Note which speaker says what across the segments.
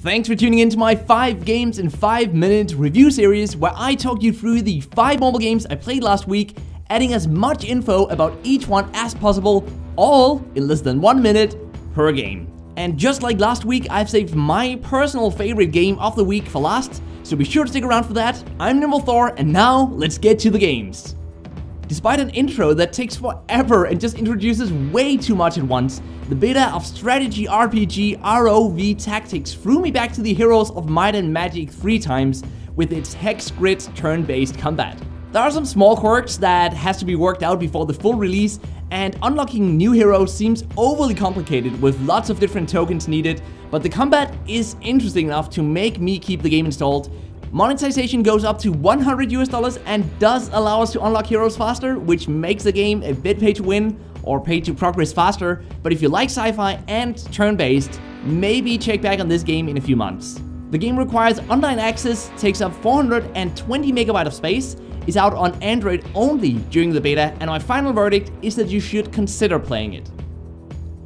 Speaker 1: Thanks for tuning in to my 5 games in 5 minute review series where I talk you through the 5 mobile games I played last week, adding as much info about each one as possible, all in less than 1 minute per game. And just like last week, I've saved my personal favorite game of the week for last, so be sure to stick around for that. I'm NimbleThor, and now let's get to the games. Despite an intro that takes forever and just introduces way too much at once, the beta of strategy RPG ROV Tactics threw me back to the Heroes of Might and Magic 3 times with its hex grid turn-based combat. There are some small quirks that has to be worked out before the full release, and unlocking new heroes seems overly complicated with lots of different tokens needed, but the combat is interesting enough to make me keep the game installed. Monetization goes up to $100 and does allow us to unlock heroes faster, which makes the game a bit pay to win or pay to progress faster. But if you like sci-fi and turn-based, maybe check back on this game in a few months. The game requires online access, takes up 420 megabytes of space, is out on Android only during the beta, and my final verdict is that you should consider playing it.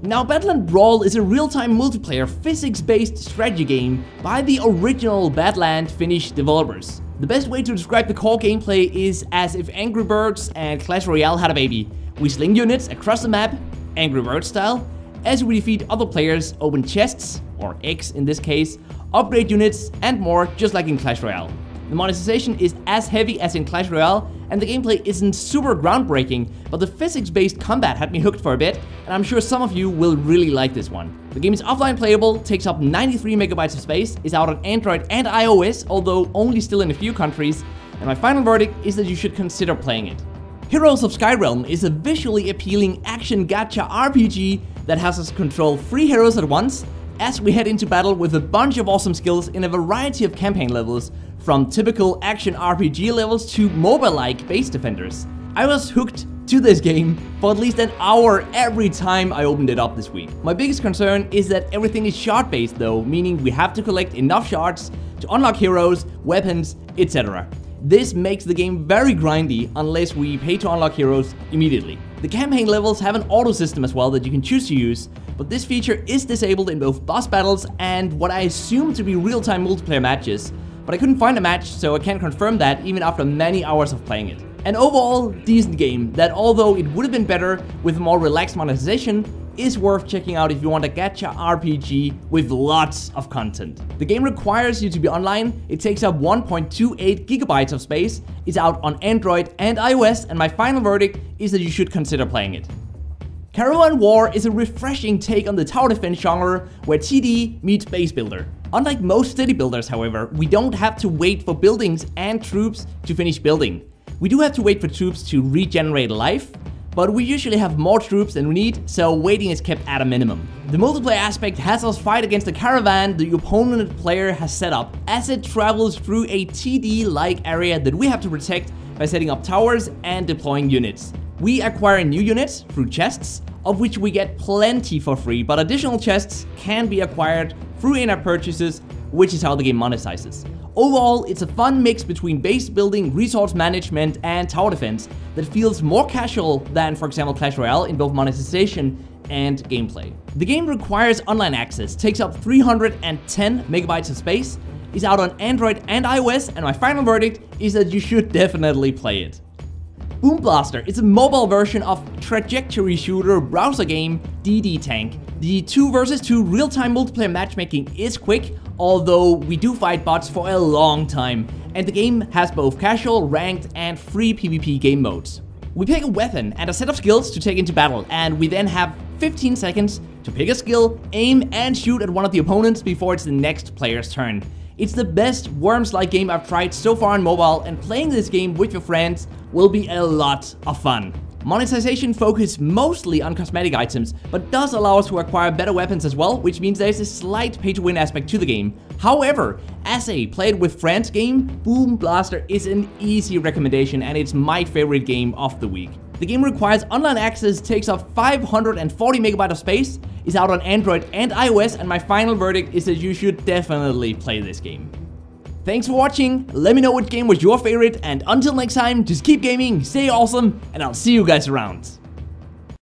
Speaker 1: Now, Badland Brawl is a real-time multiplayer physics-based strategy game by the original Badland Finnish developers. The best way to describe the core gameplay is as if Angry Birds and Clash Royale had a baby. We sling units across the map, Angry Birds style, as we defeat other players, open chests, or eggs in this case, upgrade units, and more, just like in Clash Royale. The monetization is as heavy as in Clash Royale, and the gameplay isn't super groundbreaking, but the physics-based combat had me hooked for a bit, and I'm sure some of you will really like this one. The game is offline playable, takes up 93 megabytes of space, is out on Android and iOS, although only still in a few countries, and my final verdict is that you should consider playing it. Heroes of Skyrealm is a visually appealing action gacha RPG that has us control 3 heroes at once, as we head into battle with a bunch of awesome skills in a variety of campaign levels, from typical action RPG levels to MOBA-like base defenders. I was hooked to this game for at least an hour every time I opened it up this week. My biggest concern is that everything is shard-based though, meaning we have to collect enough shards to unlock heroes, weapons, etc. This makes the game very grindy unless we pay to unlock heroes immediately. The campaign levels have an auto system as well that you can choose to use, but this feature is disabled in both boss battles and what I assume to be real-time multiplayer matches. But I couldn't find a match, so I can't confirm that even after many hours of playing it. An overall decent game that, although it would have been better with more relaxed monetization, is worth checking out if you want a gacha RPG with lots of content. The game requires you to be online, it takes up 1.28 gigabytes of space, is out on Android and iOS, and my final verdict is that you should consider playing it. Caravan War is a refreshing take on the tower defense genre where TD meets base builder. Unlike most city builders, however, we don't have to wait for buildings and troops to finish building. We do have to wait for troops to regenerate life, but we usually have more troops than we need, so waiting is kept at a minimum. The multiplayer aspect has us fight against the caravan the opponent player has set up as it travels through a TD-like area that we have to protect by setting up towers and deploying units. We acquire new units through chests, of which we get plenty for free, but additional chests can be acquired through in-app purchases, which is how the game monetizes. Overall, it's a fun mix between base building, resource management, and tower defense that feels more casual than, for example, Clash Royale in both monetization and gameplay. The game requires online access, takes up 310 megabytes of space, is out on Android and iOS, and my final verdict is that you should definitely play it. Boom Blaster is a mobile version of trajectory shooter browser game DD Tank. The 2 versus 2 real-time multiplayer matchmaking is quick, although we do fight bots for a long time, and the game has both casual, ranked, and free PvP game modes. We pick a weapon and a set of skills to take into battle, and we then have 15 seconds to pick a skill, aim, and shoot at one of the opponents before it's the next player's turn. It's the best Worms-like game I've tried so far on mobile, and playing this game with your friends will be a lot of fun. Monetization focuses mostly on cosmetic items, but does allow us to acquire better weapons as well, which means there's a slight pay-to-win aspect to the game. However, as a play it with friends game, Boom Blaster is an easy recommendation, and it's my favorite game of the week. The game requires online access, takes up 540 megabytes of space, is out on Android and iOS, and my final verdict is that you should definitely play this game. Thanks for watching, let me know which game was your favorite, and until next time, just keep gaming, stay awesome, and I'll see you guys around.